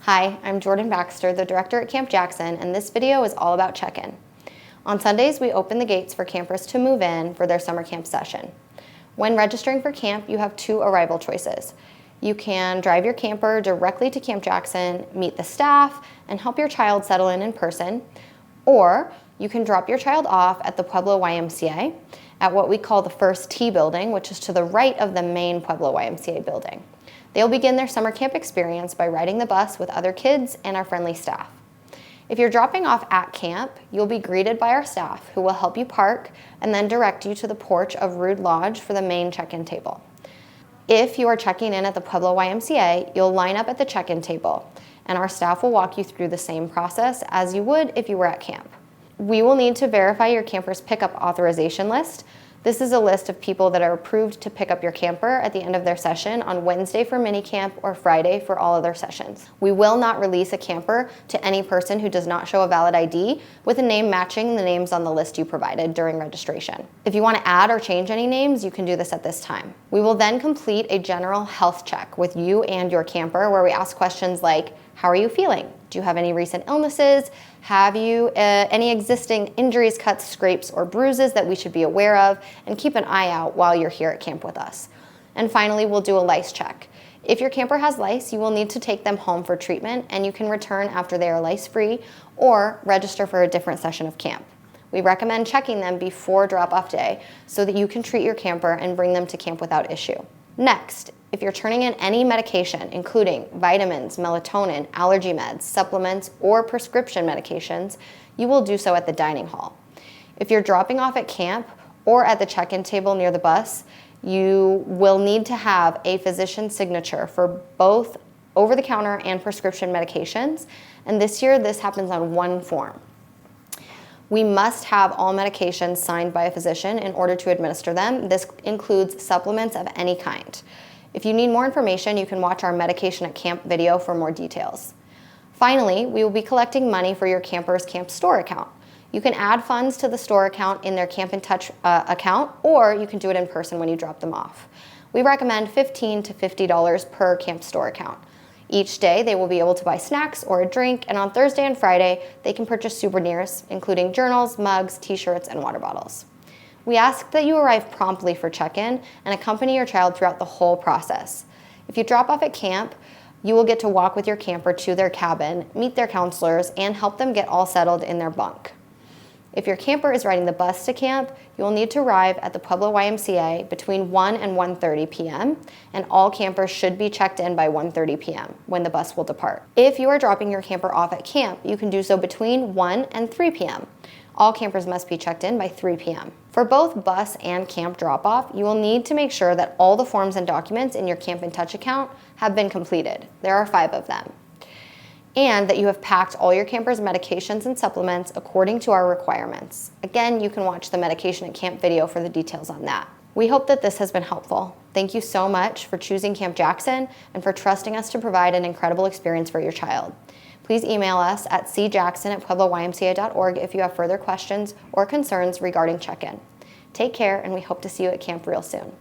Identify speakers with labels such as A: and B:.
A: Hi, I'm Jordan Baxter, the director at Camp Jackson, and this video is all about check-in. On Sundays, we open the gates for campers to move in for their summer camp session. When registering for camp, you have two arrival choices. You can drive your camper directly to Camp Jackson, meet the staff, and help your child settle in person, or you can drop your child off at the Pueblo YMCA at what we call the first T building, which is to the right of the main Pueblo YMCA building. They'll begin their summer camp experience by riding the bus with other kids and our friendly staff. If you're dropping off at camp, you'll be greeted by our staff who will help you park and then direct you to the porch of Rood Lodge for the main check-in table. If you are checking in at the Pueblo YMCA, you'll line up at the check-in table, and our staff will walk you through the same process as you would if you were at camp. We will need to verify your camper's pickup authorization list. This is a list of people that are approved to pick up your camper at the end of their session on Wednesday for mini camp or Friday for all other sessions. We will not release a camper to any person who does not show a valid ID with a name matching the names on the list you provided during registration. If you want to add or change any names, you can do this at this time. We will then complete a general health check with you and your camper where we ask questions like, how are you feeling? Do you have any recent illnesses? Have you any existing injuries, cuts, scrapes, or bruises that we should be aware of? And keep an eye out while you're here at camp with us. And finally, we'll do a lice check. If your camper has lice, you will need to take them home for treatment, and you can return after they are lice-free or register for a different session of camp. We recommend checking them before drop-off day so that you can treat your camper and bring them to camp without issue. Next, if you're turning in any medication, including vitamins, melatonin, allergy meds, supplements, or prescription medications, you will do so at the dining hall. If you're dropping off at camp or at the check-in table near the bus, you will need to have a physician's signature for both over-the-counter and prescription medications, and this year this happens on one form. We must have all medications signed by a physician in order to administer them. This includes supplements of any kind. If you need more information, you can watch our Medication at Camp video for more details. Finally, we will be collecting money for your camper's camp store account. You can add funds to the store account in their Camp in Touch account, or you can do it in person when you drop them off. We recommend $15 to $50 per camp store account. Each day, they will be able to buy snacks or a drink, and on Thursday and Friday, they can purchase souvenirs, including journals, mugs, t-shirts, and water bottles. We ask that you arrive promptly for check-in and accompany your child throughout the whole process. If you drop off at camp, you will get to walk with your camper to their cabin, meet their counselors, and help them get all settled in their bunk. If your camper is riding the bus to camp, you will need to arrive at the Pueblo YMCA between 1 and 1:30 p.m., and all campers should be checked in by 1:30 p.m. when the bus will depart. If you are dropping your camper off at camp, you can do so between 1 and 3 p.m. All campers must be checked in by 3 p.m. For both bus and camp drop-off, you will need to make sure that all the forms and documents in your Camp in Touch account have been completed. There are 5 of them. And that you have packed all your camper's medications and supplements according to our requirements. Again, you can watch the Medication at Camp video for the details on that. We hope that this has been helpful. Thank you so much for choosing Camp Jackson and for trusting us to provide an incredible experience for your child. Please email us at cjackson@puebloymca.org if you have further questions or concerns regarding check-in. Take care, and we hope to see you at camp real soon.